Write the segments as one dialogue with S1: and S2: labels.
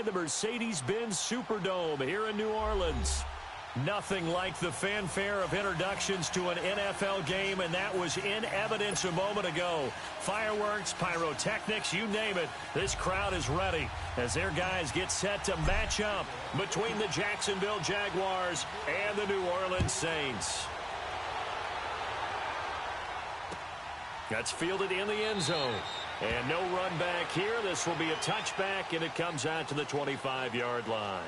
S1: inside the Mercedes-Benz Superdome here in New Orleans. Nothing like the fanfare of introductions to an NFL game, and that was in evidence a moment ago. Fireworks, pyrotechnics, you name it. This crowd is ready as their guys get set to match up between the Jacksonville Jaguars and the New Orleans Saints. That's fielded in the end zone. And no run back here. This will be a touchback, and it comes out to the 25-yard line.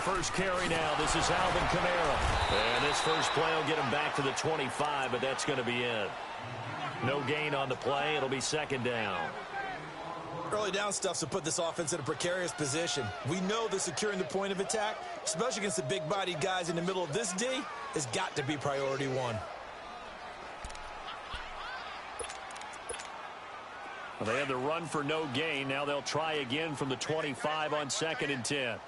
S1: First carry now. This is Alvin Kamara. And this first play will get him back to the 25, but that's going to be it. No gain on the play. It'll be second down.
S2: Early down stuff's to put this offense in a precarious position. We know that securing the point of attack, especially against the big-bodied guys in the middle of this D, has got to be priority one.
S1: Well, they had the run for no gain. Now they'll try again from the 25 on 2nd and 10.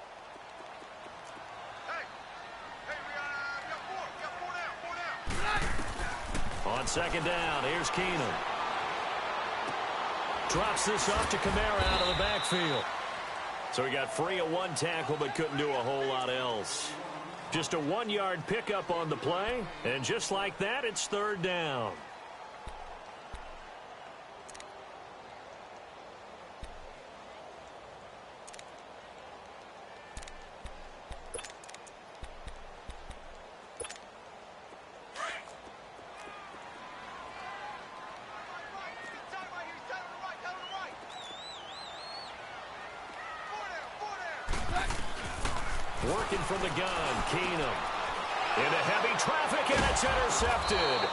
S1: On second down, here's Keenum. Drops this off to Kamara out of the backfield. So he got free of one tackle but couldn't do a whole lot else. Just a 1-yard pickup on the play, and just like that, it's third down. Working from the gun, Keenum. Into heavy traffic, and it's intercepted.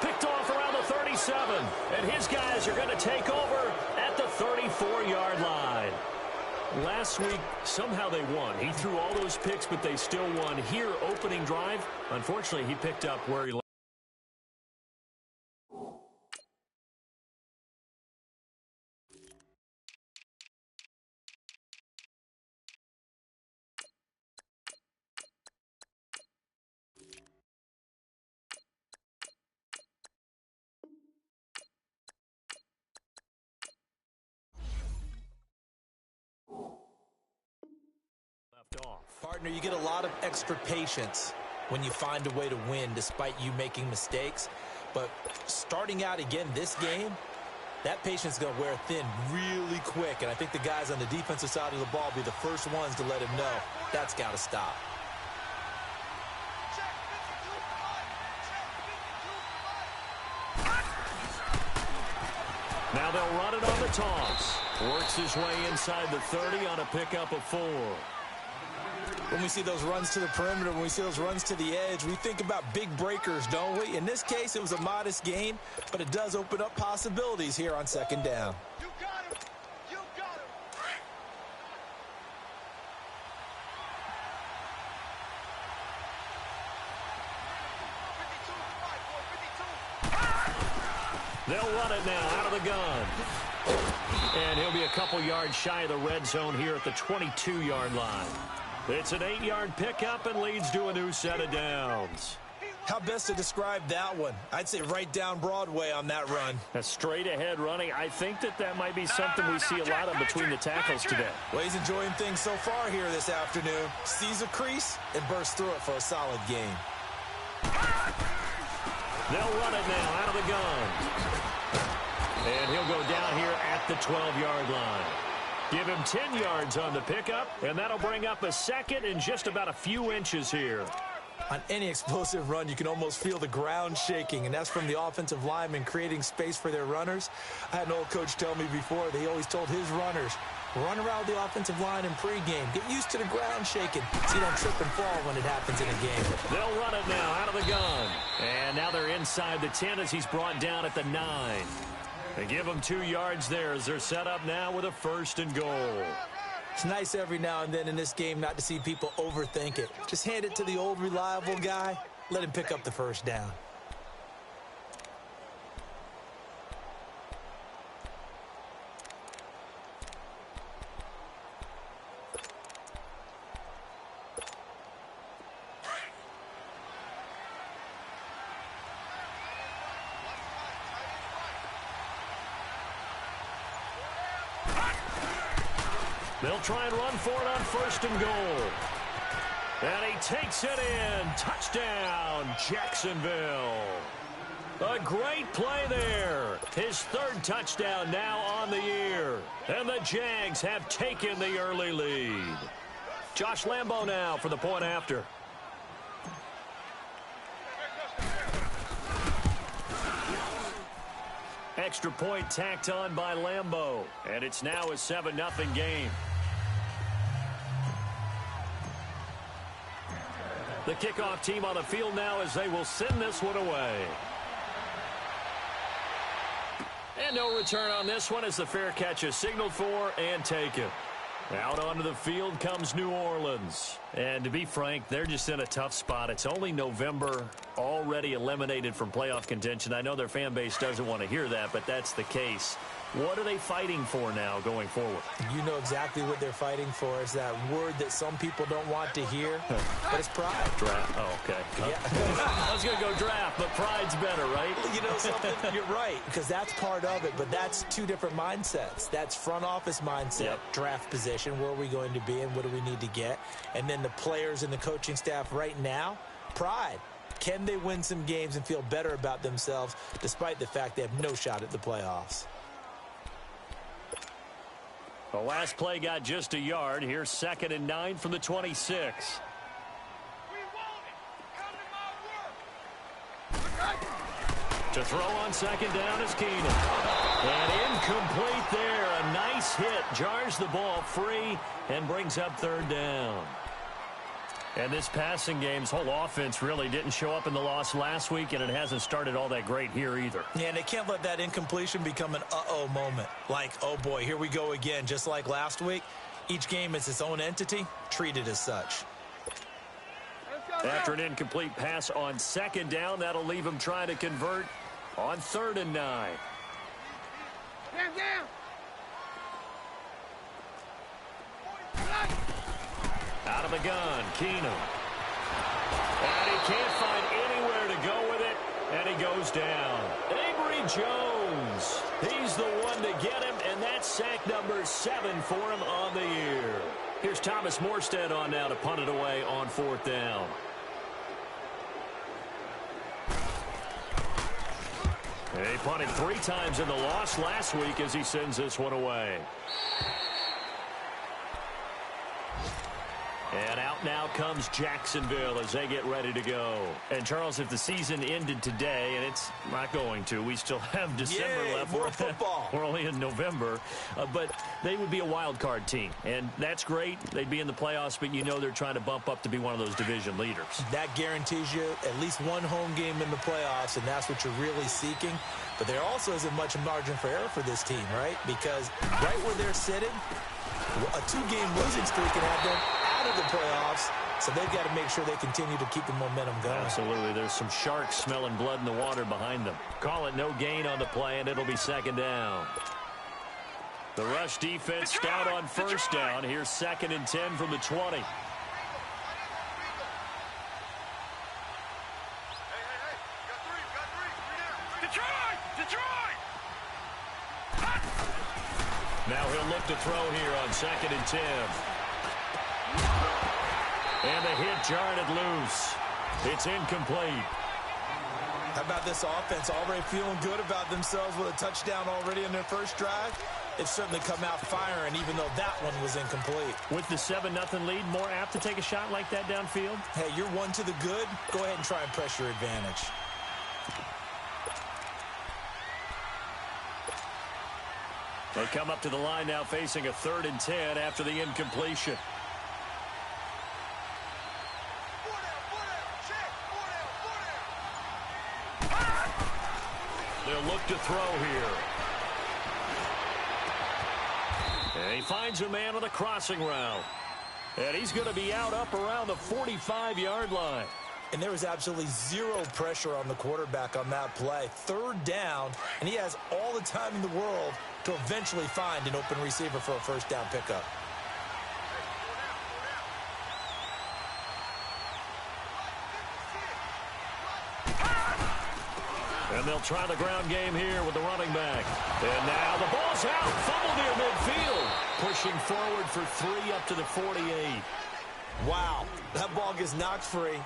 S1: Picked off around the 37, and his guys are going to take over at the 34-yard line. Last week, somehow they won. He threw all those picks, but they still won. Here, opening drive, unfortunately, he picked up where he left.
S2: Partner, you get a lot of extra patience when you find a way to win despite you making mistakes. But starting out again this game, that patience is going to wear thin really quick. And I think the guys on the defensive side of the ball will be the first ones to let him know that's got to stop.
S1: Now they'll run it on the toss. Works his way inside the 30 on a pickup of 4.
S2: When we see those runs to the perimeter, when we see those runs to the edge, we think about big breakers, don't we? In this case, it was a modest gain, but it does open up possibilities here on second down.
S3: You got him. You got him.
S1: They'll run it now out of the gun. And he'll be a couple yards shy of the red zone here at the 22-yard line. It's an 8-yard pickup and leads to a new set of downs.
S2: How best to describe that one? I'd say right down Broadway on that run.
S1: A straight-ahead running. I think that might be something we see a lot of between the tackles today.
S2: Well, he's enjoying things so far here this afternoon. Sees a crease and bursts through it for a solid gain.
S1: They'll run it now out of the gun. And he'll go down here at the 12-yard line. Give him 10 yards on the pickup, and that'll bring up a second in just about a few inches here.
S2: On any explosive run, you can almost feel the ground shaking, and that's from the offensive linemen creating space for their runners. I had an old coach tell me before, he always told his runners, run around the offensive line in pregame. Get used to the ground shaking so you don't trip and fall when it happens in a game.
S1: They'll run it now out of the gun. And now they're inside the 10 as he's brought down at the 9. They give them 2 yards there as they're set up now with a 1st and goal.
S2: It's nice every now and then in this game not to see people overthink it. Just hand it to the old reliable guy. Let him pick up the 1st down.
S1: They'll try and run for it on 1st and goal. And he takes it in. Touchdown, Jacksonville. A great play there. His 3rd touchdown now on the year. And the Jags have taken the early lead. Josh Lambo now for the point after. Extra point tacked on by Lambo. And it's now a 7-0 game. The kickoff team on the field now as they will send this one away. And no return on this one as the fair catch is signaled for and taken. Out onto the field comes New Orleans. And to be frank, they're just in a tough spot. It's only November, already eliminated from playoff contention. I know their fan base doesn't want to hear that, but that's the case. What are they fighting for now going forward?
S2: You know exactly what they're fighting for. It's that word that some people don't want to hear, but it's pride.
S1: Draft. Oh, okay.
S2: Yeah.
S1: I was going to go draft, but pride's better, right?
S2: You know something? You're right, because that's part of it, but that's 2 different mindsets. That's front office mindset, draft position, where are we going to be and what do we need to get? And then the players and the coaching staff right now, pride. Can they win some games and feel better about themselves despite the fact they have no shot at the playoffs?
S1: The last play got just a yard. Here's 2nd and 9 from the 26.
S3: We want it. Come to my work.
S1: To throw on 2nd down is Keenan. And incomplete there. A nice hit. Jars the ball free and brings up 3rd down. And this passing game's whole offense really didn't show up in the loss last week, and it hasn't started all that great here either.
S2: Yeah, and they can't let that incompletion become an uh-oh moment. Like, oh boy, here we go again, just like last week. Each game is its own entity, treated as such.
S1: After an incomplete pass on 2nd down, that'll leave him trying to convert on 3rd and 9.
S3: Down.
S1: Out of the gun, Keenum. And he can't find anywhere to go with it, and he goes down. Avery Jones, he's the one to get him, and that's sack number 7 for him on the year. Here's Thomas Morstead on now to punt it away on 4th down. And he punted 3 times in the loss last week as he sends this one away. And out now comes Jacksonville as they get ready to go. And, Charles, if the season ended today, and it's not going to, we still have December left.
S2: More football.
S1: We're only in November. But they would be a wild card team. And that's great. They'd be in the playoffs, but you know they're trying to bump up to be one of those division leaders.
S2: That guarantees you at least one home game in the playoffs, and that's what you're really seeking. But there also isn't much margin for error for this team, right? Because right where they're sitting, a 2-game losing streak can have them out of the playoffs, so they've got to make sure they continue to keep the momentum going.
S1: Absolutely. There's some sharks smelling blood in the water behind them. Call it no gain on the play, and it'll be 2nd down. The rush defense stout on 1st down. Here's 2nd and 10 from the 20.
S3: Hey, got three down. Detroit!
S1: Now he'll look to throw here on 2nd and 10. And the hit jarred it loose. It's incomplete.
S2: How about this offense already feeling good about themselves with a touchdown already in their first drive? They've certainly come out firing, even though that one was incomplete.
S1: With the 7-0 lead, more apt to take a shot like that downfield?
S2: Hey, you're one to the good. Go ahead and try and press your advantage.
S1: They come up to the line now facing a 3rd and 10 after the incompletion. They'll look to throw here. And he finds a man on the crossing route. And he's going to be out up around the 45-yard line.
S2: And there was absolutely zero pressure on the quarterback on that play. Third down, and he has all the time in the world to eventually find an open receiver for a first down pickup.
S1: And they'll try the ground game here with the running back. And now the ball's out. Fumble near midfield. Pushing forward for 3 up to the 48.
S2: Wow, that ball gets knocked free,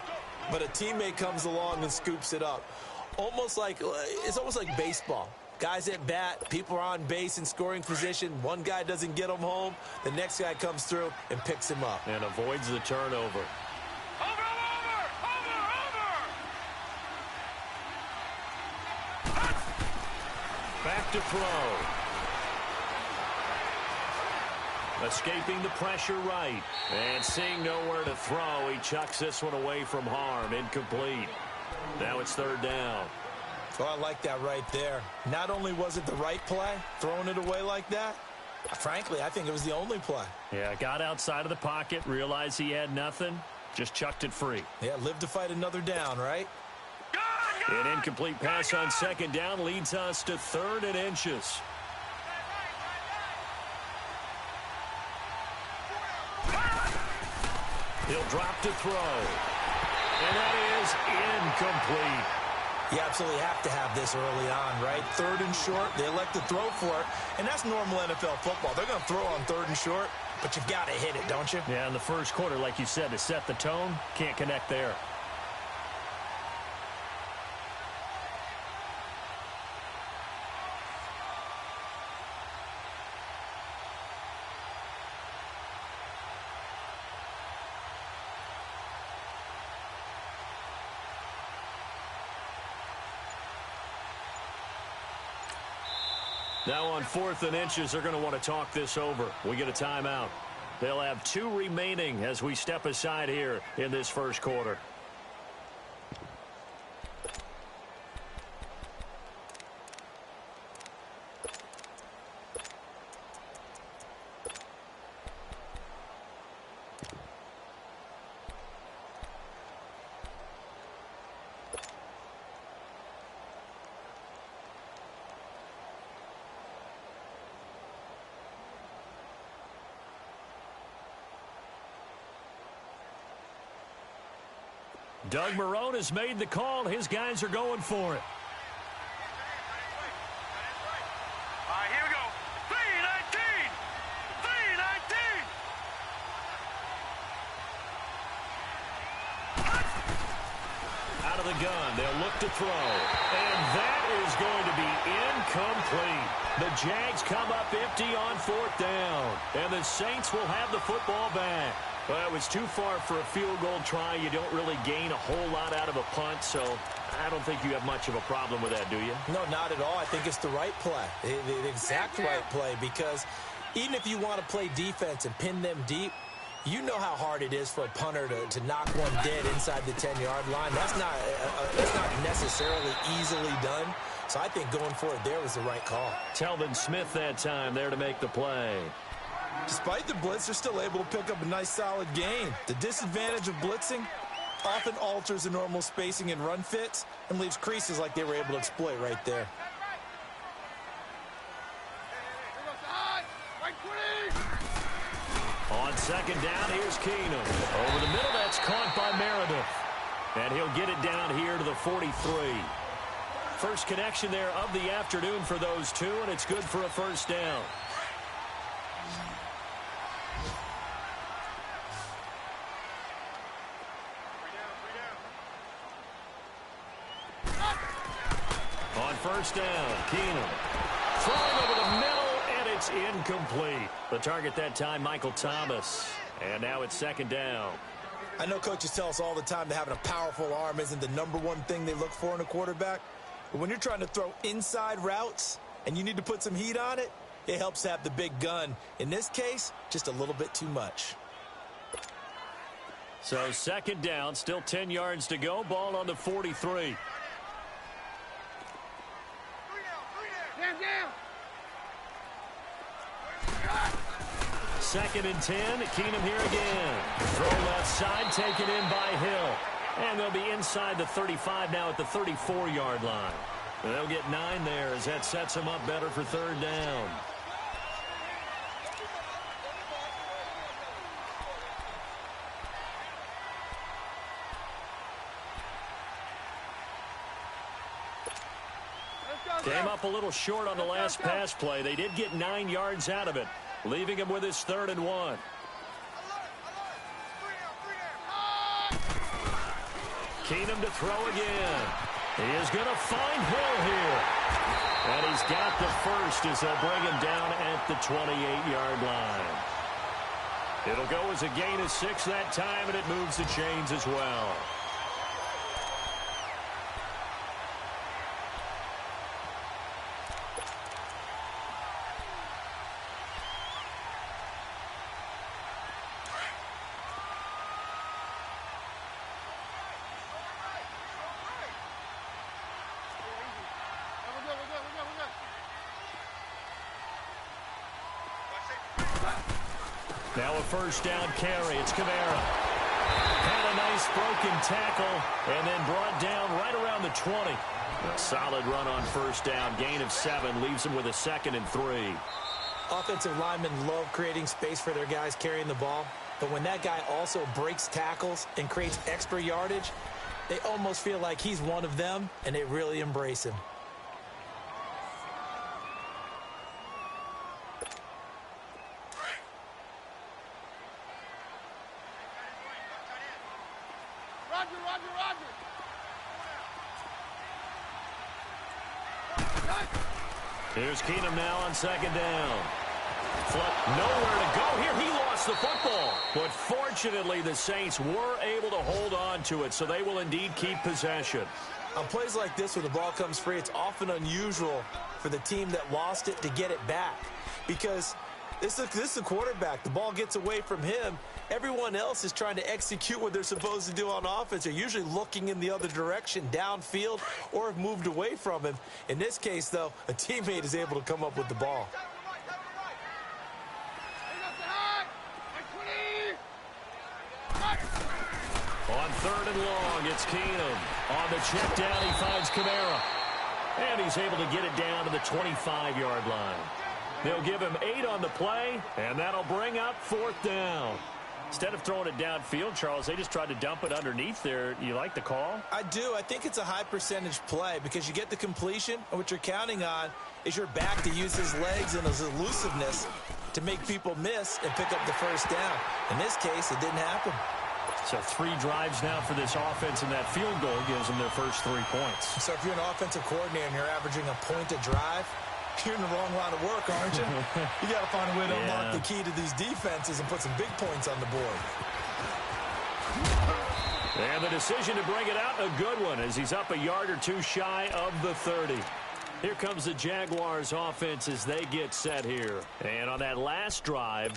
S2: but a teammate comes along and scoops it up. It's almost like baseball. Guys at bat, people are on base in scoring position. One guy doesn't get him home. The next guy comes through and picks him up.
S1: And avoids the turnover. Back to throw. Escaping the pressure right. And seeing nowhere to throw, he chucks this one away from harm. Incomplete. Now it's third down.
S2: Oh, I like that right there. Not only was it the right play, throwing it away like that, frankly, I think it was the only play.
S1: Yeah, got outside of the pocket, realized he had nothing, just chucked it free.
S2: Yeah, live to fight another down, right?
S1: An incomplete pass on second down leads us to 3rd and inches. He'll drop to throw. And that is incomplete.
S2: You absolutely have to have this early on, right? 3rd and short, they elect to throw for it, and that's normal NFL football. They're going to throw on 3rd and short, but you've got to hit it, don't you?
S1: Yeah, in the first quarter, like you said, to set the tone, can't connect there. Now on 4th and inches, they're going to want to talk this over. We get a timeout. They'll have 2 remaining as we step aside here in this first quarter. Doug Marrone has made the call. His guys are going for it.
S3: All right, here we go. 3-19. 3-19.
S1: Out of the gun, they'll look to throw. And that is going to be incomplete. The Jags come up empty on 4th down. And the Saints will have the football back. Well, it was too far for a field goal try. You don't really gain a whole lot out of a punt, so I don't think you have much of a problem with that, do you?
S2: No, not at all. I think it's the right play, the exact right play, because even if you want to play defense and pin them deep, you know how hard it is for a punter to knock one dead inside the 10-yard line. That's not necessarily easily done. So I think going for it there was the right call.
S1: Telvin Smith that time there to make the play.
S2: Despite the blitz, they're still able to pick up a nice, solid gain. The disadvantage of blitzing often alters the normal spacing and run fits and leaves creases like they were able to exploit right there.
S1: On second down, here's Keenum. Over the middle, that's caught by Meredith. And he'll get it down here to the 43. First connection there of the afternoon for those two, and it's good for a first down. On first down, Keenum throwing over the middle, and it's incomplete. The target that time, Michael Thomas. And now it's second down.
S2: I know coaches tell us all the time that having a powerful arm isn't the #1 thing they look for in a quarterback. But when you're trying to throw inside routes and you need to put some heat on it, it helps to have the big gun. In this case, just a little bit too much.
S1: So second down, still 10 yards to go. Ball on the 43. 2nd and 10. Keenum here again. Throw left side, taken in by Hill. And they'll be inside the 35 now at the 34-yard line. They'll get 9 there as that sets them up better for 3rd down. Came up a little short on the last pass play. They did get 9 yards out of it, leaving him with his 3rd and 1. Keenum to throw again. He is going to find Hill here. And he's got the first as they'll bring him down at the 28-yard line. It'll go as a gain of 6 that time, and it moves the chains as well. Now a 1st down carry. It's Kamara. Had a nice broken tackle and then brought down right around the 20. A solid run on 1st down. Gain of 7 leaves him with a 2nd and 3.
S2: Offensive linemen love creating space for their guys carrying the ball. But when that guy also breaks tackles and creates extra yardage, they almost feel like he's one of them, and they really embrace him.
S1: Here's Keenum now on 2nd down. Nowhere to go here. He lost the football. But fortunately, the Saints were able to hold on to it, so they will indeed keep possession.
S2: On plays like this, when the ball comes free, it's often unusual for the team that lost it to get it back. Because this is a quarterback. The ball gets away from him. Everyone else is trying to execute what they're supposed to do on offense. They're usually looking in the other direction, downfield, or have moved away from him. In this case, though, a teammate is able to come up with the ball.
S1: On 3rd and long, it's Keenum. On the check down, he finds Kamara. And he's able to get it down to the 25-yard line. They'll give him 8 on the play, and that'll bring up 4th down. Instead of throwing it downfield, Charles, they just tried to dump it underneath there. You like the call?
S2: I do. I think it's a high-percentage play because you get the completion, and what you're counting on is your back to use his legs and his elusiveness to make people miss and pick up the 1st down. In this case, it didn't happen.
S1: So 3 drives now for this offense, and that field goal gives them their first 3 points.
S2: So if you're an offensive coordinator and you're averaging a point a drive, you're in the wrong line of work, aren't you? You got to find a way to unlock the key to these defenses and put some big points on the board.
S1: And the decision to bring it out, a good one, as he's up a yard or 2 shy of the 30. Here comes the Jaguars offense as they get set here. And on that last drive,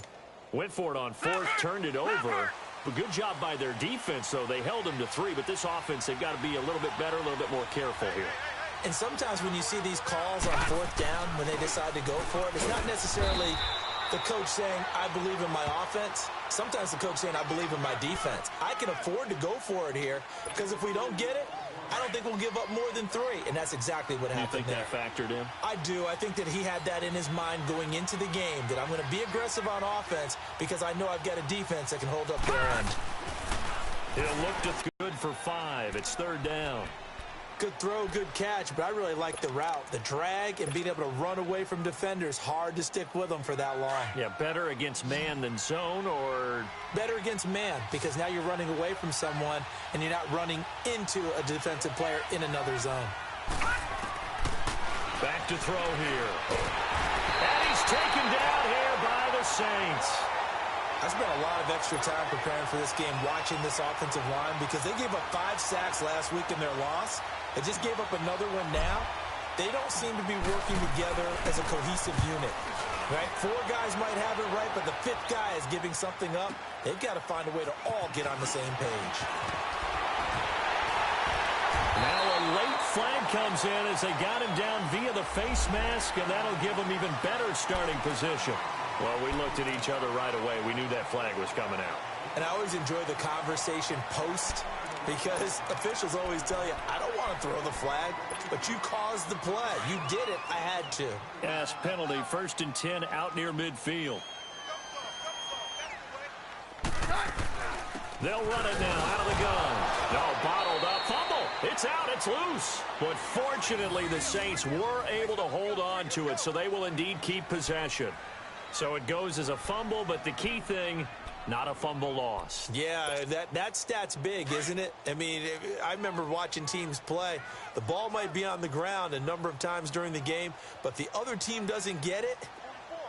S1: went for it on 4th, turned it over. But good job by their defense, though. They held them to 3, but this offense, they've got to be a little bit better, a little bit more careful here.
S2: And sometimes when you see these calls on 4th down, when they decide to go for it, it's not necessarily the coach saying, I believe in my offense. Sometimes the coach saying, I believe in my defense. I can afford to go for it here because if we don't get it, I don't think we'll give up more than 3. And that's exactly what happened there.
S1: You think that factored in?
S2: I do. I think that he had that in his mind going into the game, that I'm going to be aggressive on offense because I know I've got a defense that can hold up their end.
S1: It'll look good for 5. It's 3rd down.
S2: Good throw, good catch, but I really like the route. The drag and being able to run away from defenders, hard to stick with them for that long.
S1: Yeah, better against man than zone, or?
S2: Better against man, because now you're running away from someone and you're not running into a defensive player in another zone.
S1: Back to throw here. And he's taken down here by the Saints.
S2: I spent a lot of extra time preparing for this game, watching this offensive line, because they gave up 5 sacks last week in their loss. They just gave up another one now. They don't seem to be working together as a cohesive unit. Right? 4 guys might have it right, but the 5th guy is giving something up. They've got to find a way to all get on the same page.
S1: Now a late flag comes in as they got him down via the face mask, and that'll give him even better starting position. Well, we looked at each other right away. We knew that flag was coming out.
S2: And I always enjoy the conversation post because officials always tell you, I don't want to throw the flag, but you caused the play. You did it. I had to.
S1: Yes, penalty, 1st and 10 out near midfield. They'll run it now out of the gun. No, bottled up. Fumble. It's out. It's loose. But fortunately, the Saints were able to hold on to it, so they will indeed keep possession. So it goes as a fumble, but the key thing, not a fumble loss.
S2: Yeah, that stat's big, isn't it? I mean, I remember watching teams play. The ball might be on the ground a number of times during the game, but the other team doesn't get it.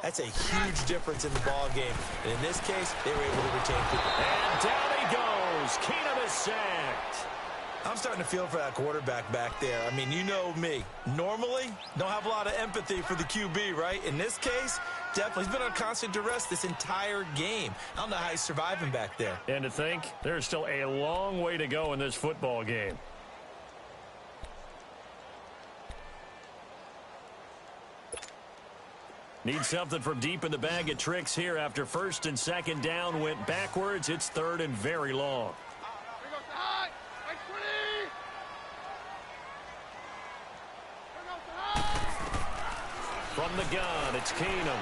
S2: That's a huge difference in the ball game. And in this case, they were able to retain people.
S1: And down he goes. Keenum is sacked.
S2: I'm starting to feel for that quarterback back there. I mean, you know me. Normally, don't have a lot of empathy for the QB, right? In this case, definitely. He's been on constant duress this entire game. I don't know how he's surviving back there.
S1: And to think, there's still a long way to go in this football game. Need something from deep in the bag of tricks here after 1st and 2nd down went backwards. It's 3rd and very long. From the gun, it's Keenum.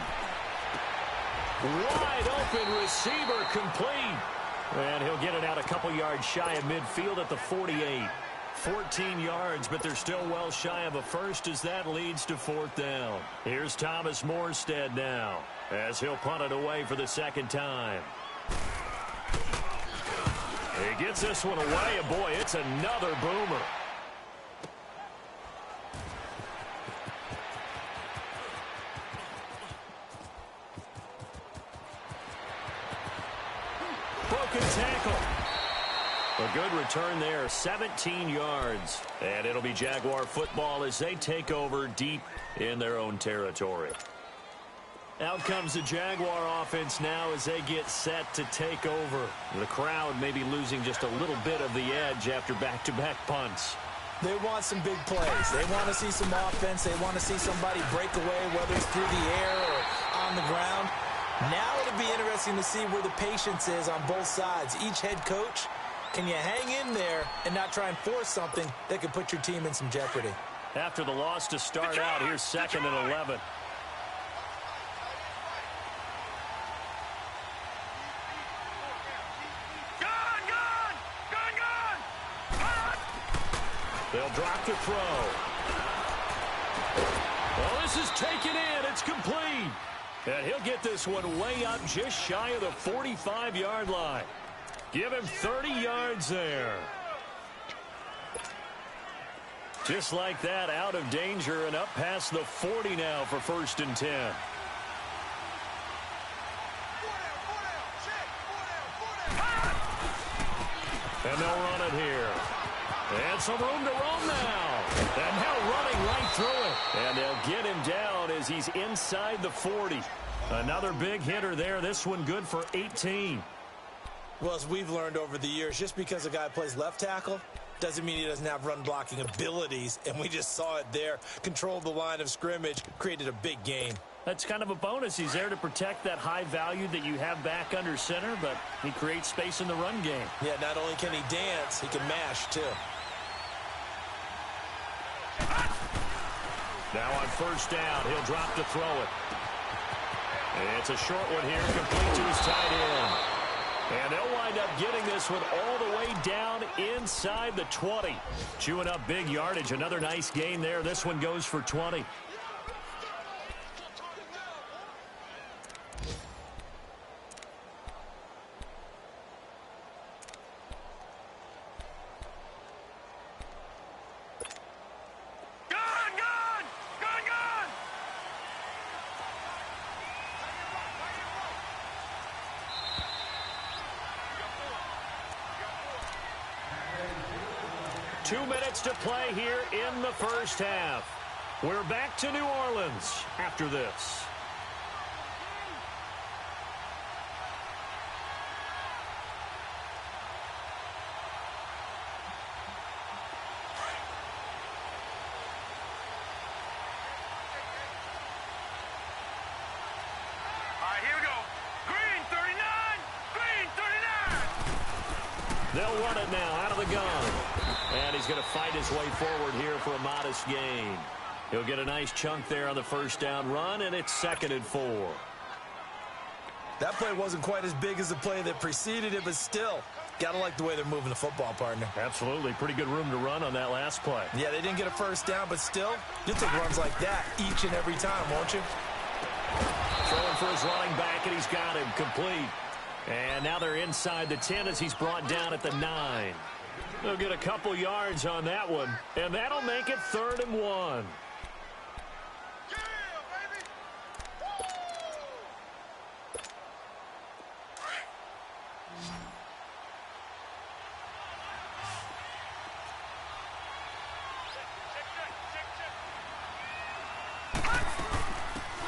S1: Wide open receiver complete. And he'll get it out a couple yards shy of midfield at the 48. 14 yards, but they're still well shy of a first as that leads to 4th down. Here's Thomas Morstead now as he'll punt it away for the 2nd time. He gets this one away, and boy, it's another boomer. Broken tackle. A good return there, 17 yards. And it'll be Jaguar football as they take over deep in their own territory. Out comes the Jaguar offense now as they get set to take over. The crowd may be losing just a little bit of the edge after back-to-back punts.
S2: They want some big plays. They want to see some offense. They want to see somebody break away, whether it's through the air or on the ground. Now it'll be interesting to see where the patience is on both sides. Each head coach, can you hang in there and not try and force something that could put your team in some jeopardy?
S1: After the loss to start out, here's 2nd and 11. They'll drop the throw. Well, this is taken in. It's complete. And he'll get this one way up just shy of the 45-yard line. Give him 30 yards there. Just like that, out of danger and up past the 40 now for 1st and 10. And they'll run it here. And some room to roam now. And now running right through it. And they'll get him down as he's inside the 40. Another big hitter there. This one good for 18.
S2: Well, as we've learned over the years, just because a guy plays left tackle doesn't mean he doesn't have run blocking abilities. And we just saw it there. Controlled the line of scrimmage, created a big gain.
S1: That's kind of a bonus. He's there to protect that high value that you have back under center, but he creates space in the run game.
S2: Yeah, not only can he dance, he can mash too.
S1: Now on 1st down, he'll drop to throw it. It's a short one here, complete to his tight end. And they'll wind up getting this one all the way down inside the 20. Chewing up big yardage. Another nice gain there. This one goes for 20. Two minutes to play here in the first half. We're back to New Orleans after this. They'll run it now out of the gun. And he's going to fight his way forward here for a modest gain. He'll get a nice chunk there on the first down run, and it's 2nd and 4.
S2: That play wasn't quite as big as the play that preceded it, but still, got to like the way they're moving the football, partner.
S1: Absolutely. Pretty good room to run on that last play.
S2: Yeah, they didn't get a first down, but still, you'll take runs like that each and every time, won't you?
S1: Throwing for his running back, and he's got him complete. And now they're inside the 10 as he's brought down at the 9. They'll get a couple yards on that one, and that'll make it 3rd and 1.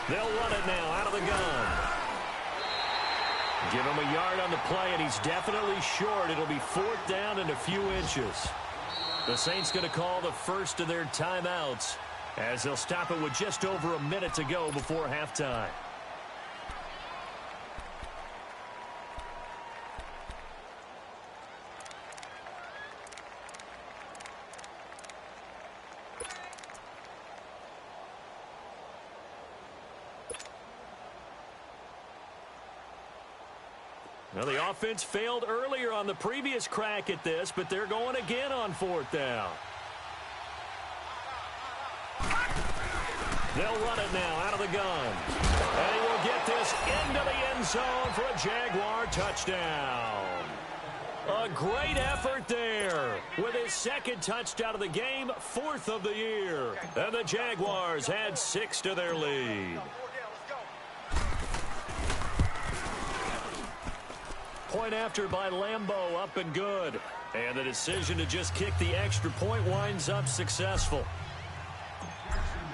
S1: They'll run it now out of the gun. Give him a yard on the play, and he's definitely short. It'll be 4th down and a few inches. The Saints going to call the first of their timeouts as they'll stop it with just over a minute to go before halftime. Well, the offense failed earlier on the previous crack at this, but they're going again on 4th down. They'll run it now out of the gun. And he will get this into the end zone for a Jaguar touchdown. A great effort there with his 2nd touchdown of the game, 4th of the year. And the Jaguars had 6 to their lead. Point after by Lambeau, up and good. And the decision to just kick the extra point winds up successful.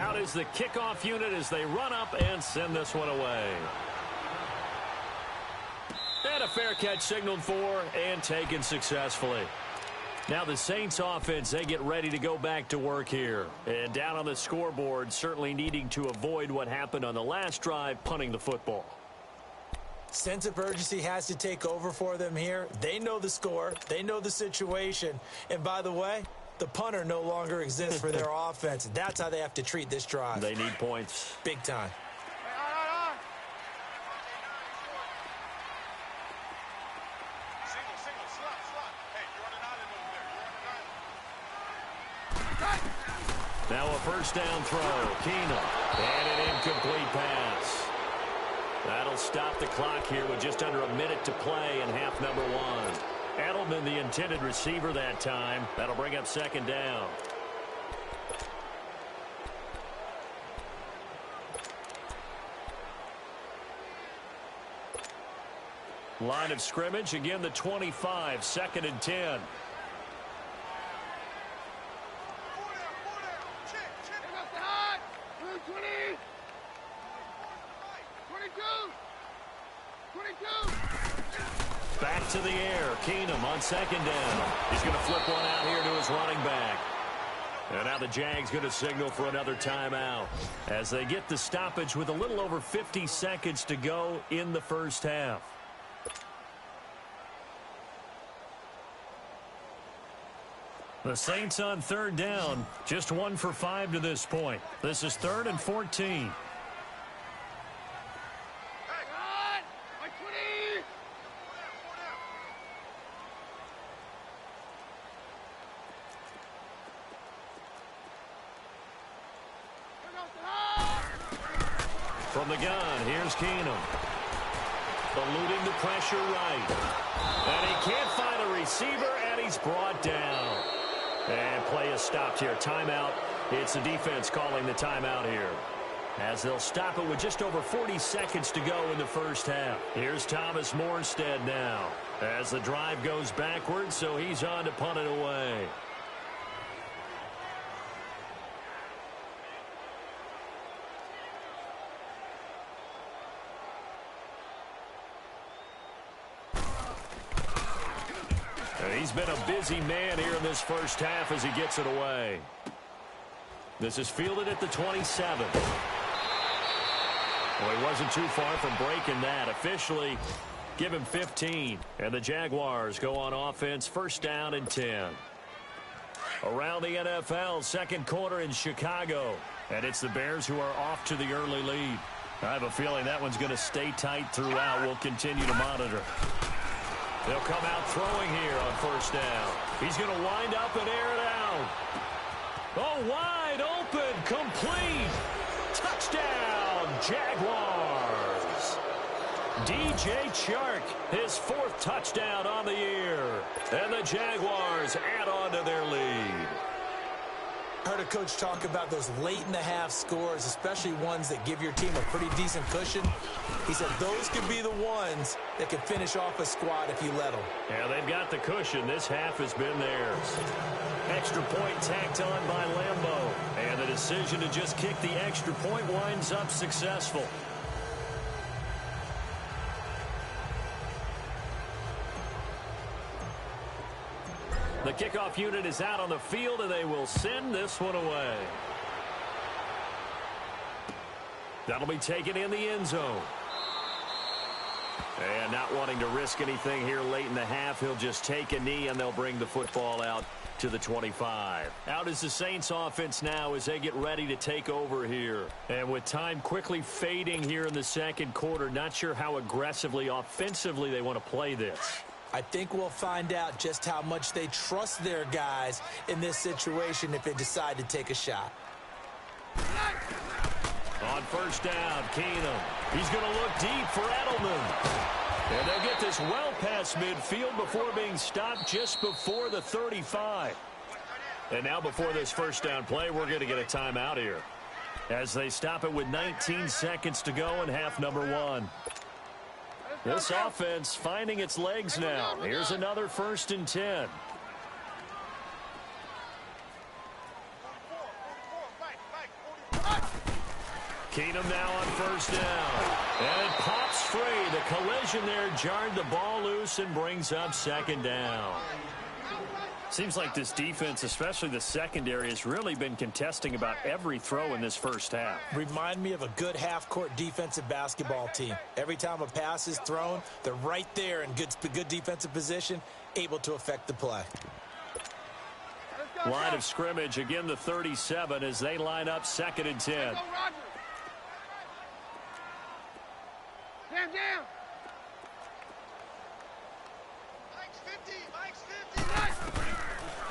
S1: Out is the kickoff unit as they run up and send this one away. And a fair catch signaled for and taken successfully. Now the Saints offense, they get ready to go back to work here. And down on the scoreboard, certainly needing to avoid what happened on the last drive, punting the football.
S2: Sense of urgency has to take over for them here. They know the score. They know the situation. And by the way, the punter no longer exists for their offense. That's how they have to treat this drive.
S1: They need points.
S2: Big time.
S1: Now a first down throw. Keenum. And an incomplete pass. That'll stop the clock here with just under a minute to play in half number 1. Edelman, the intended receiver that time. That'll bring up 2nd down. Line of scrimmage, again the 25, 2nd and 10. Back to the air. Keenum on 2nd down. He's going to flip one out here to his running back. And now the Jags going to signal for another timeout as they get the stoppage with a little over 50 seconds to go in the first half. The Saints on 3rd down, just 1 for 5 to this point. This is 3rd and 14. From the gun, here's Keenum. Eluding the pressure right. And he can't find a receiver, and he's brought down. And play is stopped here. Timeout. It's the defense calling the timeout here, as they'll stop it with just over 40 seconds to go in the first half. Here's Thomas Morstead now as the drive goes backwards, so he's on to punt it away. He's been a busy man here in this first half as he gets it away. This is fielded at the 27. Well, he wasn't too far from breaking that. Officially, Give him 15. And the Jaguars go on offense, first down and 10. Around the NFL, second quarter in Chicago. And it's the Bears who are off to the early lead. I have a feeling that one's going to stay tight throughout. We'll continue to monitor. They'll come out throwing here on first down. He's going to wind up and air it out. Oh, wide open, complete. Touchdown, Jaguars. DJ Chark, his 4th touchdown on the year. And the Jaguars add on to their lead.
S2: I heard a coach talk about those late-in-the-half scores, especially ones that give your team a pretty decent cushion. He said those could be the ones that can finish off a squad if you let them.
S1: Yeah, they've got the cushion. This half has been theirs. Extra point tacked on by Lambeau. And the decision to just kick the extra point winds up successful. The kickoff unit is out on the field, and they will send this one away. That'll be taken in the end zone. And not wanting to risk anything here late in the half, he'll just take a knee, and they'll bring the football out to the 25. Out is the Saints offense now as they get ready to take over here. And with time quickly fading here in the second quarter, not sure how aggressively, offensively they want to play this.
S2: I think we'll find out just how much they trust their guys in this situation if they decide to take a shot.
S1: On first down, Keenum. He's going to look deep for Edelman. And they'll get this well past midfield before being stopped just before the 35. And now before this first down play, we're going to get a timeout here as they stop it with 19 seconds to go in half number 1. This offense finding its legs now. Here's another 1st and 10. Keenum now on first down. And it pops free. The collision there jarred the ball loose and brings up second down. Seems like this defense, especially the secondary, has really been contesting about every throw in this first half.
S2: Remind me of a good half-court defensive basketball team. Every time a pass is thrown, they're right there in good defensive position, able to affect the play.
S1: Line of scrimmage, again the 37 as they line up 2nd and 10.
S3: Down.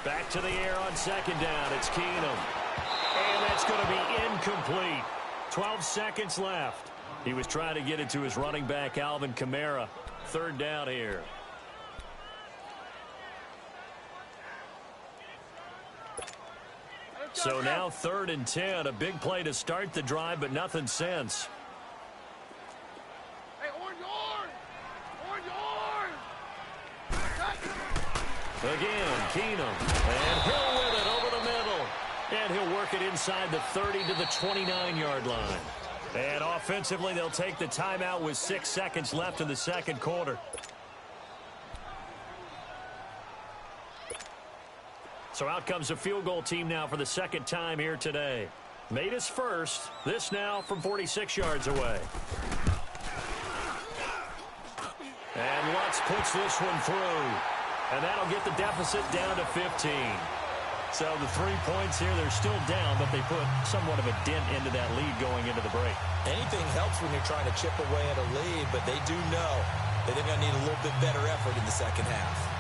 S1: Back to the air on second down. It's Keenum. And that's going to be incomplete. 12 seconds left. He was trying to get it to his running back, Alvin Kamara. 3rd down here. So now 3rd and 10. A big play to start the drive, but nothing since. Again, Keenum. And Hill with it over the middle. And he'll work it inside the 30 to the 29-yard line. And offensively, they'll take the timeout with 6 seconds left in the second quarter. So out comes the field goal team now for the second time here today. Made his first. This now from 46 yards away. And Lutz puts this one through. And that'll get the deficit down to 15. So the 3 points here, they're still down, but they put somewhat of a dent into that lead going into the break.
S2: Anything helps when you're trying to chip away at a lead, but they do know that they're going to need a little bit better effort in the second half.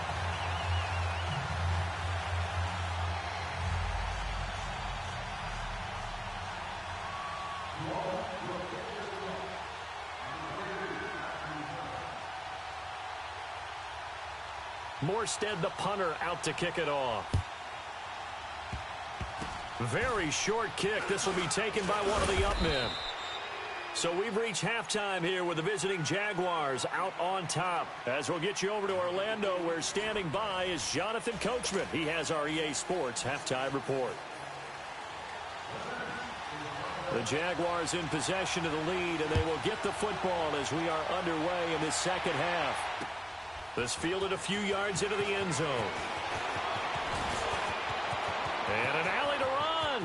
S1: Morstead, the punter, out to kick it off. Very short kick. This will be taken by one of the up men. So we've reached halftime here with the visiting Jaguars out on top. As we'll get you over to Orlando, where standing by is Jonathan Coachman. He has our EA Sports halftime report. The Jaguars in possession of the lead, and they will get the football as we are underway in this second half. This fielded a few yards into the end zone. And an alley to run.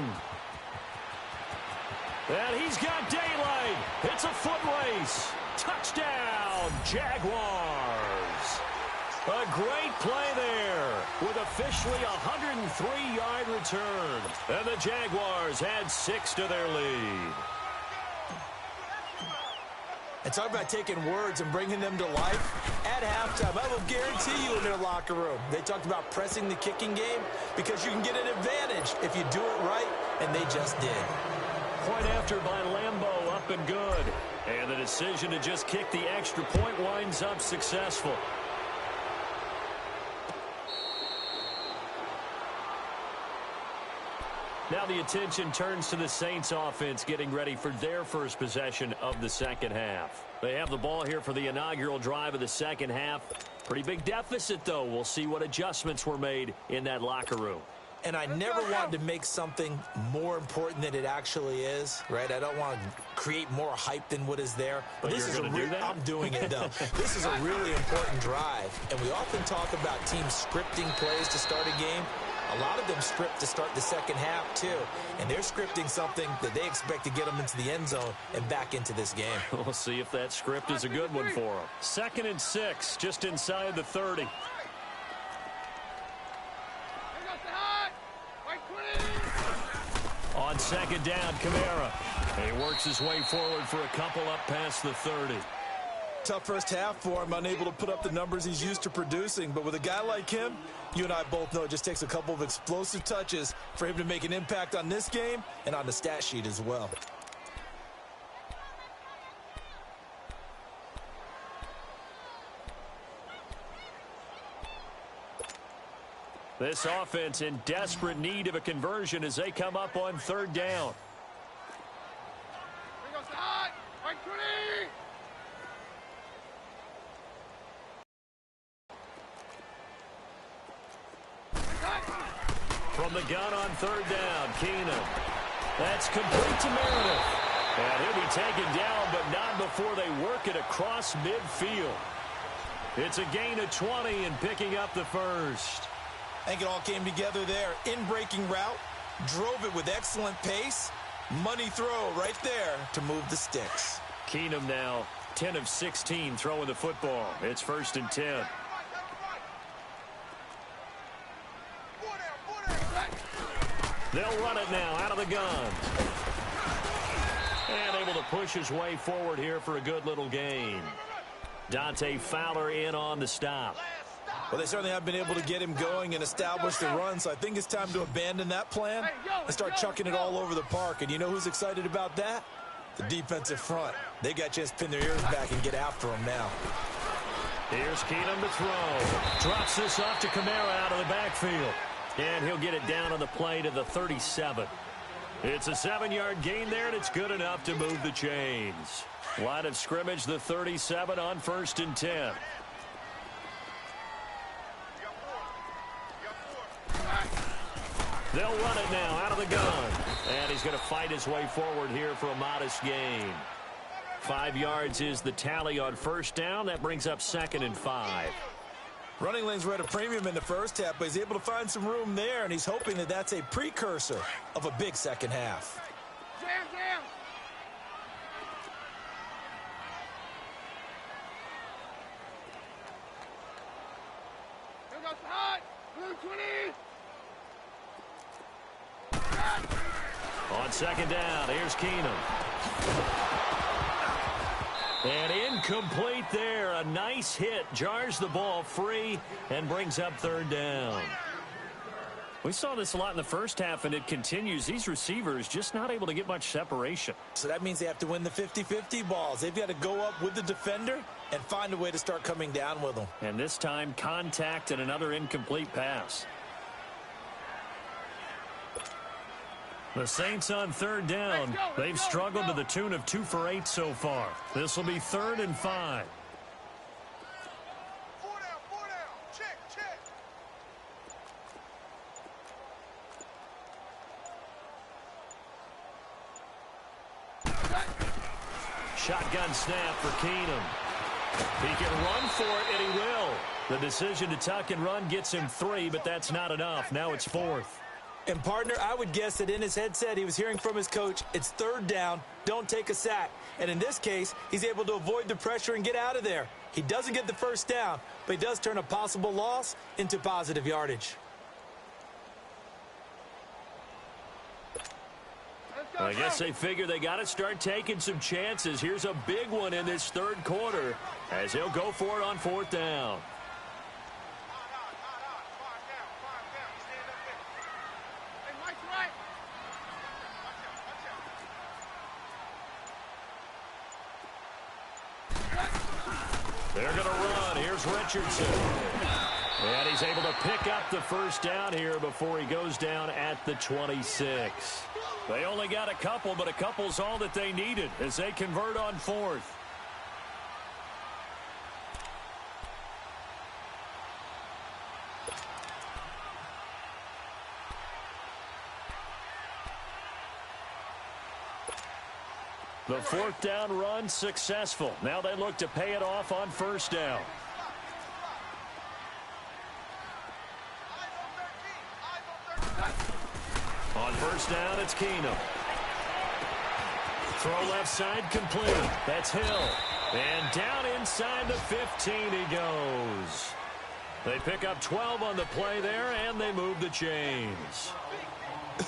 S1: And he's got daylight. It's a foot race. Touchdown, Jaguars. A great play there with officially a 103-yard return. And the Jaguars add 6 to their lead.
S2: And talk about taking words and bringing them to life. At halftime, I will guarantee you in their locker room, they talked about pressing the kicking game because you can get an advantage if you do it right, and they just did.
S1: Point after by Lambeau, up and good. And the decision to just kick the extra point winds up successful. Now the attention turns to the Saints offense getting ready for their first possession of the second half. They have the ball here for the inaugural drive of the second half. Pretty big deficit, though. We'll see what adjustments were made in that locker room.
S2: And I never wanted to make something more important than it actually is, right? I don't want to create more hype than what is there.
S1: But
S2: this
S1: you're going to do that?
S2: I'm doing it, though. This is a really important drive. And we often talk about teams scripting plays to start a game. A lot of them script to start the second half, too. And they're scripting something that they expect to get them into the end zone and back into this game.
S1: We'll see if that script is a good one for them. 2nd and 6, just inside the 30. On 2nd down, Kamara. He works his way forward for a couple up past the 30.
S2: Tough first half for him, unable to put up the numbers he's used to producing. But with a guy like him, you and I both know it just takes a couple of explosive touches for him to make an impact on this game and on the stat sheet as well.
S1: This offense in desperate need of a conversion as they come up on 3rd down. From the gun on 3rd down, Keenum. That's complete to Meredith. And he'll be taken down, but not before they work it across midfield. It's a gain of 20 and picking up the first.
S2: I think it all came together there. In-breaking route, drove it with excellent pace. Money throw right there to move the sticks.
S1: Keenum now 10 of 16 throwing the football. It's 1st and 10. They'll run it now out of the gun. And able to push his way forward here for a good little gain. Dante Fowler in on the stop.
S2: Well, they certainly have been able to get him going and establish the run, so I think it's time to abandon that plan and start chucking it all over the park. And you know who's excited about that? The defensive front. They got a chance to pin their ears back and get after him now.
S1: Here's Keenum to throw. Drops this off to Kamara out of the backfield. And he'll get it down on the play to the 37. It's a 7-yard gain there, and it's good enough to move the chains. Line of scrimmage, the 37 on 1st and 10. They'll run it now out of the gun. And he's going to fight his way forward here for a modest gain. 5 yards is the tally on 1st down. That brings up 2nd and 5.
S2: Running lanes were at a premium in the first half, but he's able to find some room there, and he's hoping that that's a precursor of a big second half.
S3: Jam. Here goes hot. Blue 20.
S1: On 2nd down, here's Keenum. And incomplete there. A nice hit. Jars the ball free and brings up 3rd down. We saw this a lot in the first half, and it continues. These receivers just not able to get much separation.
S2: So that means they have to win the 50-50 balls. They've got to go up with the defender and find a way to start coming down with them.
S1: And this time, contact and another incomplete pass. The Saints on 3rd down. They've struggled to the tune of 2 for 8 so far. This will be 3rd and 5.
S3: 4 down. Check.
S1: Shotgun snap for Keenum. He can run for it, and he will. The decision to tuck and run gets him 3, but that's not enough. Now it's 4th.
S2: And, partner, I would guess that in his headset he was hearing from his coach, it's 3rd down, don't take a sack. And in this case, he's able to avoid the pressure and get out of there. He doesn't get the first down, but he does turn a possible loss into positive yardage.
S1: I guess they figure they got to start taking some chances. Here's a big one in this third quarter as he'll go for it on fourth down. They're going to run. Here's Richardson. And he's able to pick up the first down here before he goes down at the 26. They only got a couple, but a couple's all that they needed as they convert on fourth. The fourth down run successful. Now they look to pay it off on first down. On first down, it's Keenum. Throw left side complete. That's Hill. And down inside the 15 he goes. They pick up 12 on the play there, and they move the chains.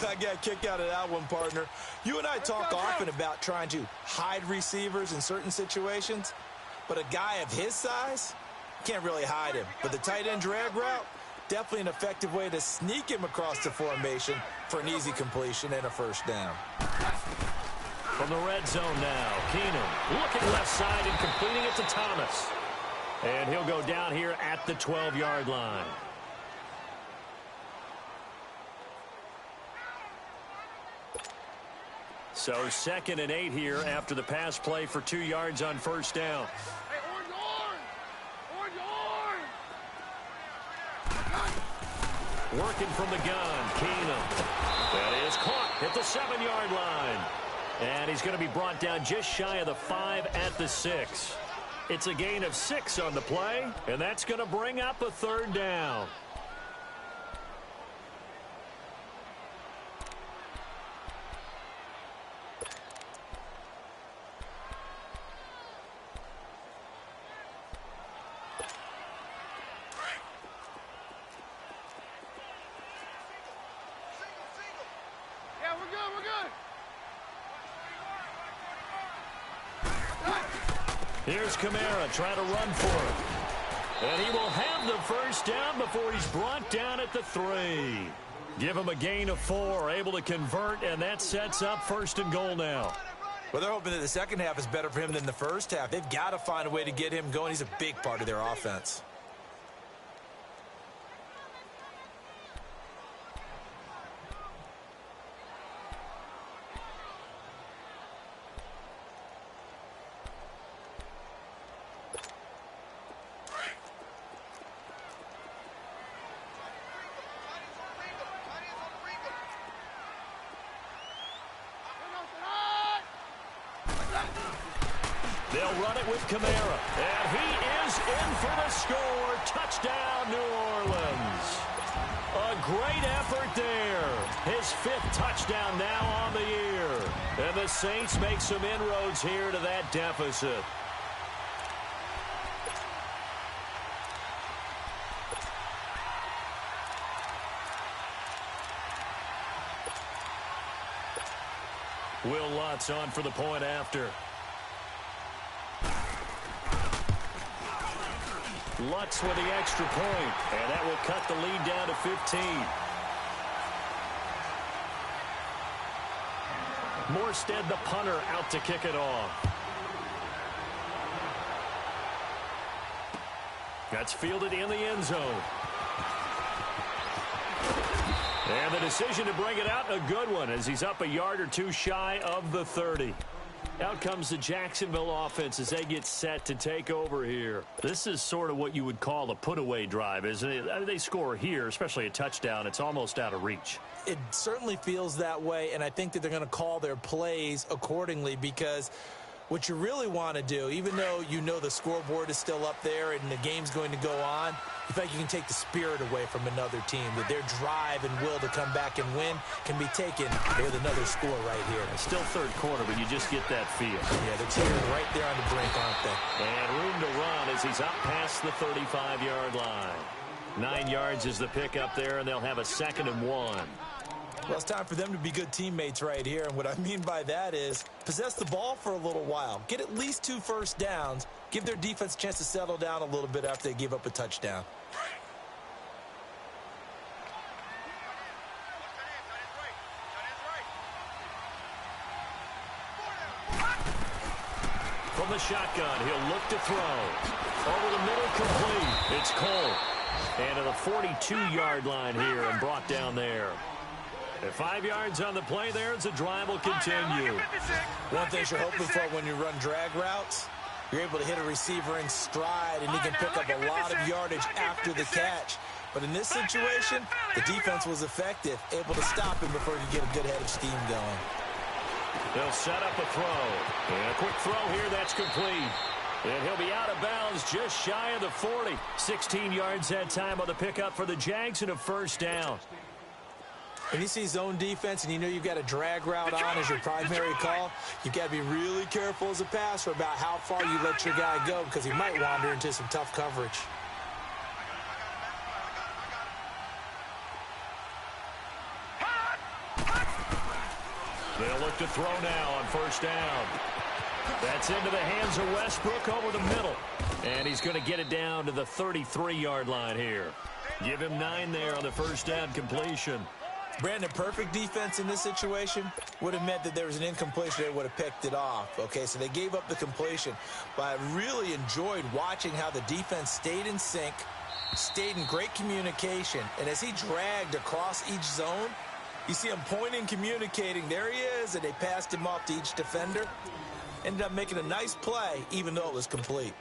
S2: I got a kick out of that one, partner. You and I talk often about trying to hide receivers in certain situations, but a guy of his size can't really hide him. But the tight end drag route, definitely an effective way to sneak him across the formation for an easy completion and a first down.
S1: From the red zone now, Keenum looking left side and completing it to Thomas. And he'll go down here at the 12-yard line. So 2nd and 8 here after the pass play for 2 yards on first down.
S3: Hey, orange!
S1: Working from the gun, Keenum. That is caught at the 7-yard line. And he's going to be brought down just shy of the 5 at the 6. It's a gain of 6 on the play, and that's going to bring up a third down. Here's Kamara trying to run for it. And he will have the first down before he's brought down at the 3. Give him a gain of 4, able to convert, and that sets up 1st and goal now.
S2: Well, they're hoping that the second half is better for him than the first half. They've got to find a way to get him going. He's a big part of their offense.
S1: They'll run it with Kamara, and he is in for the score. Touchdown, New Orleans. A great effort there. His 5th touchdown now on the year. And the Saints make some inroads here to that deficit. Will Lutz on for the point after. Lutz with the extra point, and that will cut the lead down to 15. Morstead, the punter, out to kick it off. That's fielded in the end zone. And the decision to bring it out, a good one, as he's up a yard or 2 shy of the 30. Out comes the Jacksonville offense as they get set to take over here. This is sort of what you would call a put-away drive, isn't it? I mean, they score here, especially a touchdown. It's almost out of reach.
S2: It certainly feels that way, and I think that they're going to call their plays accordingly because what you really want to do, even though you know the scoreboard is still up there and the game's going to go on, you feel like you can take the spirit away from another team, that their drive and will to come back and win can be taken with another score right here.
S1: It's still third quarter, but you just get that feel.
S2: Yeah, they're cheering right there on the brink, aren't they?
S1: And room to run as he's up past the 35-yard line. 9 yards is the pickup there, and they'll have a 2nd and 1.
S2: Well, it's time for them to be good teammates right here, and what I mean by that is possess the ball for a little while. Get at least 2 first downs. Give their defense a chance to settle down a little bit after they give up a touchdown.
S1: From the shotgun, he'll look to throw. Over the middle, complete. It's Cole. And to the 42-yard line here and brought down there. At 5 yards on the play there, as the drive will continue.
S2: One thing you're hoping for when you run drag routes, you're able to hit a receiver in stride, and he can pick up a lot of yardage after the catch. But in this situation, the defense was effective, able to stop him before he could get a good head of steam going.
S1: They'll set up a throw. And a quick throw here, that's complete. And he'll be out of bounds just shy of the 40. 16 yards that time on the pickup for the Jags and a first down.
S2: When you see zone defense and you know you've got a drag route on as your primary call, you've got to be really careful as a passer about how far you let your guy go because he might wander into some tough coverage.
S1: They'll look to throw now on first down. That's into the hands of Westbrook over the middle. And he's going to get it down to the 33-yard line here. Give him 9 there on the first down completion.
S2: Brandon, perfect defense in this situation would have meant that there was an incompletion. They would have picked it off. Okay, so they gave up the completion. But I really enjoyed watching how the defense stayed in sync, stayed in great communication. And as he dragged across each zone, you see him pointing, communicating. There he is, and they passed him off to each defender. Ended up making a nice play, even though it was complete.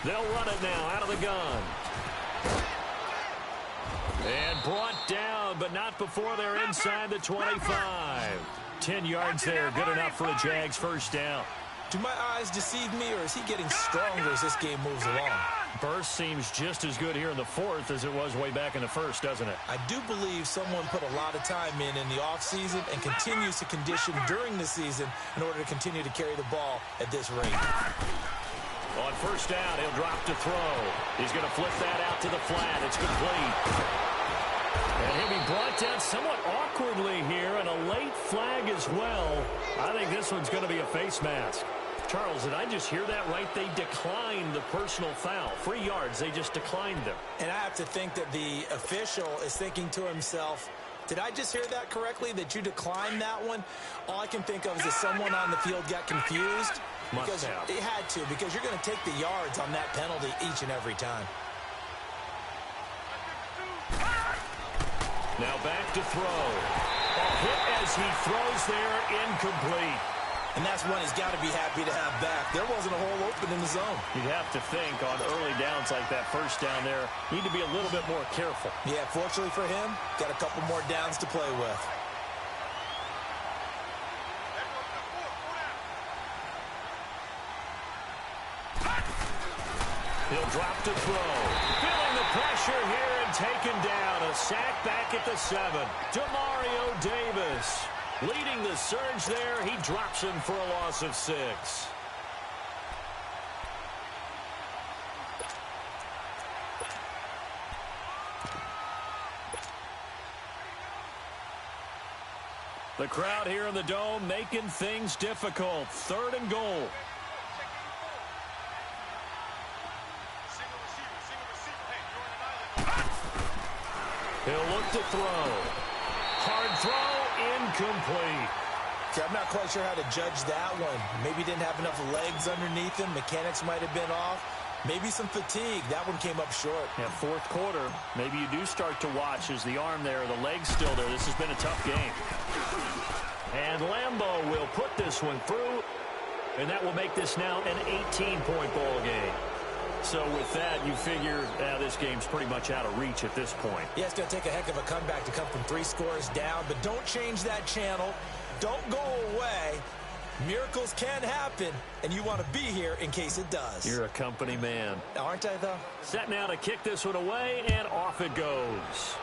S1: They'll run it now out of the gun. And brought down, but not before they're inside the 25. 10 yards there, good enough for a Jags first down.
S2: Do my eyes deceive me, or is he getting stronger as this game moves along?
S1: Burst seems just as good here in the fourth as it was way back in the first, doesn't it?
S2: I do believe someone put a lot of time in the offseason and continues to condition during the season in order to continue to carry the ball at this rate.
S1: On first down, he'll drop to throw. He's going to flip that out to the flat. It's complete. And he'll be brought down somewhat awkwardly here, and a late flag as well. I think this one's going to be a face mask. Charles, did I just hear that right? They declined the personal foul. 3 yards, they just declined them.
S2: And I have to think that the official is thinking to himself, did I just hear that correctly, that you declined that one? All I can think of is that someone on the field got confused. Because it had to, because you're going to take the yards on that penalty each and every time.
S1: Now back to throw. A hit as he throws there, incomplete.
S2: And that's one he's got to be happy to have back. There wasn't a hole open in the zone.
S1: You'd have to think on early downs like that first down there, need to be a little bit more careful.
S2: Yeah, fortunately for him, got a couple more downs to play with.
S1: He'll drop to throw. Feeling the pressure here and taken down. A sack back at the 7. Demario Davis leading the surge there. He drops him for a loss of 6. The crowd here in the Dome making things difficult. 3rd and goal. He'll look to throw. Hard throw, incomplete.
S2: See, I'm not quite sure how to judge that one. Maybe he didn't have enough legs underneath him. Mechanics might have been off. Maybe some fatigue. That one came up short.
S1: Yeah, 4th quarter. Maybe you do start to watch as the arm there, the leg's still there. This has been a tough game. And Lambeau will put this one through And that will make this now an 18-point ball game. So with that, you figure this game's pretty much out of reach at this point.
S2: Yeah, it's going to take a heck of a comeback to come from 3 scores down, but don't change that channel. Don't go away. Miracles can happen, and you want to be here in case it does.
S1: You're a company man.
S2: Aren't I, though?
S1: Set now to kick this one away, and off it goes.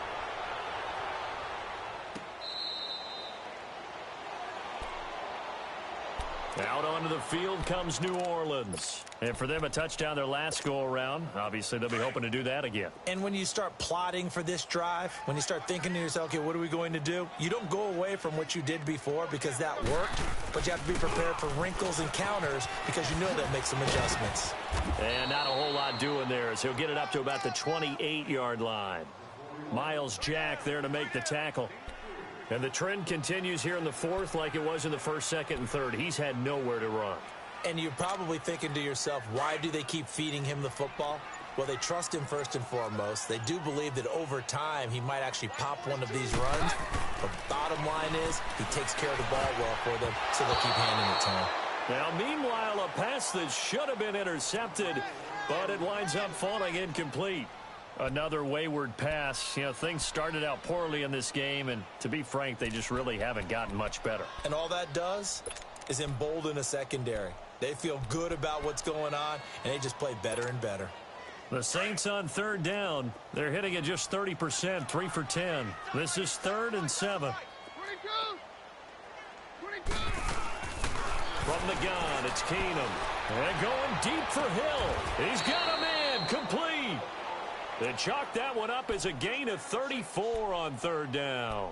S1: Out onto the field comes New Orleans. And for them, a touchdown their last go-around. Obviously, they'll be hoping to do that again.
S2: And when you start plotting for this drive, when you start thinking to yourself, okay, what are we going to do? You don't go away from what you did before because that worked, but you have to be prepared for wrinkles and counters because you know they'll make some adjustments.
S1: And not a whole lot doing there as he'll get it up to about the 28-yard line. Miles Jack there to make the tackle. And the trend continues here in the fourth like it was in the first, second, and third. He's had nowhere to run.
S2: And you're probably thinking to yourself, why do they keep feeding him the football? Well, they trust him first and foremost. They do believe that over time he might actually pop one of these runs. But bottom line is he takes care of the ball well for them, so they'll keep handing it to him.
S1: Now, meanwhile, a pass that should have been intercepted, but it winds up falling incomplete. Another wayward pass. You know, things started out poorly in this game, and to be frank, they just really haven't gotten much better.
S2: And all that does is embolden a secondary. They feel good about what's going on, and they just play better and better.
S1: The Saints on third down. They're hitting at just 30%, 3 for 10. This is 3rd and 7. From the gun, it's Keenum. And going deep for Hill. He's got a man, complete. They chalk that one up as a gain of 34 on third down.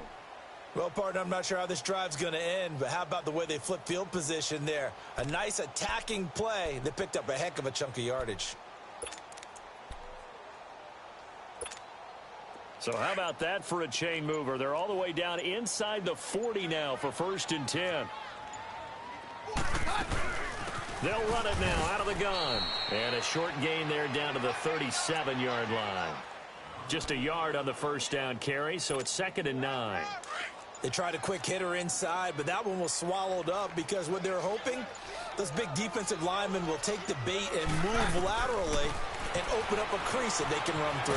S2: Well, partner, I'm not sure how this drive's going to end, but how about the way they flip field position there? A nice attacking play that picked up a heck of a chunk of yardage.
S1: So how about that for a chain mover? They're all the way down inside the 40 now for 1st and 10. They'll run it now out of the gun. And a short gain there down to the 37-yard line. Just a yard on the first down carry, so it's 2nd and 9.
S2: They tried a quick hitter inside, but that one was swallowed up because what they're hoping, those big defensive linemen will take the bait and move laterally and open up a crease that they can run through.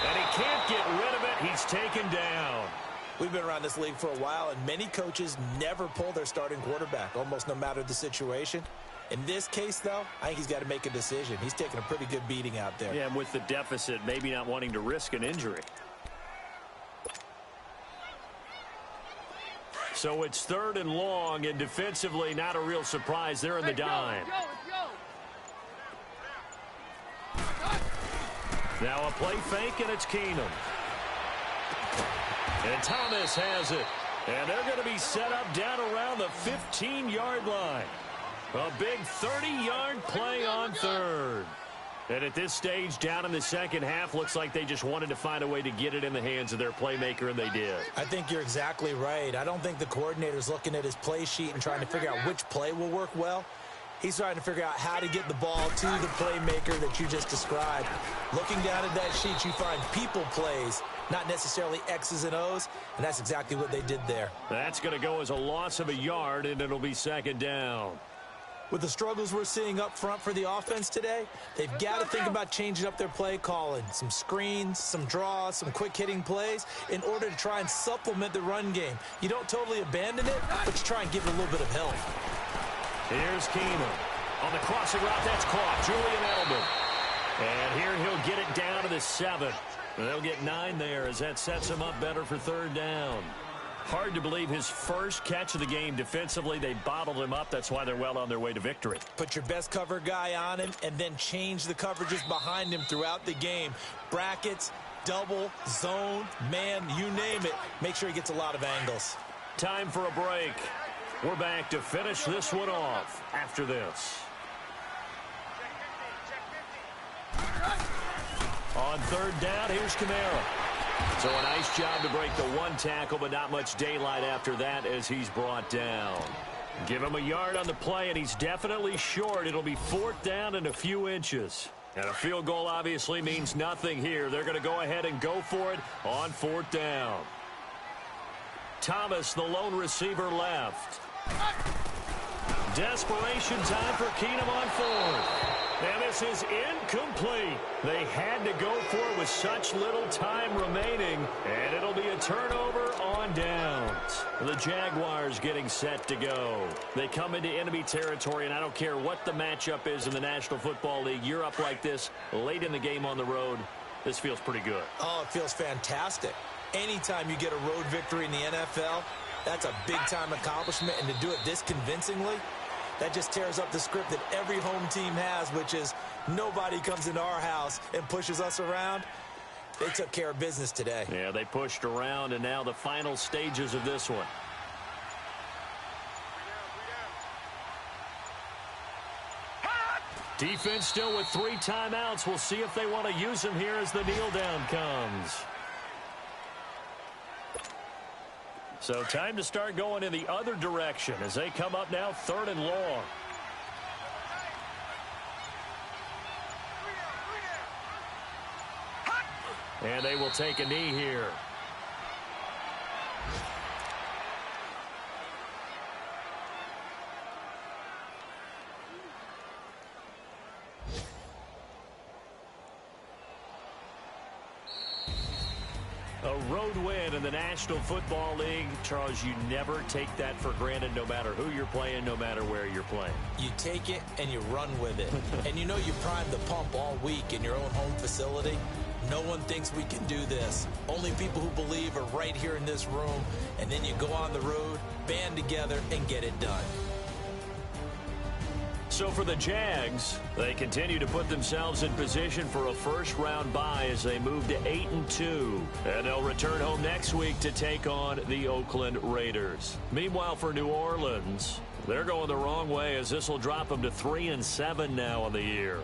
S1: And he can't get rid of it. He's taken down.
S2: We've been around this league for a while, and many coaches never pull their starting quarterback, almost no matter the situation. In this case, though, I think he's got to make a decision. He's taking a pretty good beating out there.
S1: Yeah, and with the deficit, maybe not wanting to risk an injury. So it's 3rd and long, and defensively, not a real surprise. They're in the dime. Now a play fake, and it's Keenum. And Thomas has it. And they're going to be set up down around the 15-yard line. A big 30-yard play on third. And at this stage, down in the second half, looks like they just wanted to find a way to get it in the hands of their playmaker, and they did.
S2: I think you're exactly right. I don't think the coordinator's looking at his play sheet and trying to figure out which play will work well. He's trying to figure out how to get the ball to the playmaker that you just described. Looking down at that sheet, you find people plays, not necessarily X's and O's, and that's exactly what they did there.
S1: That's going to go as a loss of a yard, and it'll be 2nd down.
S2: With the struggles we're seeing up front for the offense today, they've got to think about changing up their play calling. Some screens, some draws, some quick-hitting plays in order to try and supplement the run game. You don't totally abandon it, but you try and give it a little bit of help.
S1: Here's Keenum. On the crossing route, that's caught. Julian Edelman. And here he'll get it down to the 7. They'll get 9 there as that sets him up better for 3rd down. Hard to believe his first catch of the game defensively. They bottled him up. That's why they're well on their way to victory.
S2: Put your best cover guy on him and then change the coverages behind him throughout the game. Brackets, double, zone, man, you name it. Make sure he gets a lot of angles.
S1: Time for a break. We're back to finish this one off after this. On 3rd down, here's Kamara. So a nice job to break the one tackle, but not much daylight after that as he's brought down. Give him a yard on the play, and he's definitely short. It'll be 4th down and a few inches. And a field goal obviously means nothing here. They're going to go ahead and go for it on 4th down. Thomas, the lone receiver, left. Desperation time for Keenum on fourth. And this is incomplete. They had to go for it with such little time remaining. And it'll be a turnover on downs. The Jaguars getting set to go. They come into enemy territory, and I don't care what the matchup is in the National Football League. You're up like this late in the game on the road. This feels pretty good.
S2: Oh, it feels fantastic. Anytime you get a road victory in the NFL, that's a big-time accomplishment. And to do it this convincingly, that just tears up the script that every home team has, which is nobody comes into our house and pushes us around. They took care of business today.
S1: Yeah, they pushed around, and now the final stages of this one. Defense still with 3 timeouts. We'll see if they want to use them here as the kneel down comes. So time to start going in the other direction as they come up now 3rd and long. And they will take a knee here. A road win in the National Football League. Charles, you never take that for granted no matter who you're playing, no matter where you're playing.
S2: You take it and you run with it. And you know you primed the pump all week in your own home facility. No one thinks we can do this. Only people who believe are right here in this room. And then you go on the road, band together, and get it done.
S1: So for the Jags, they continue to put themselves in position for a first-round bye as they move to 8-2. And they'll return home next week to take on the Oakland Raiders. Meanwhile, for New Orleans, they're going the wrong way as this will drop them to 3-7 now on the year.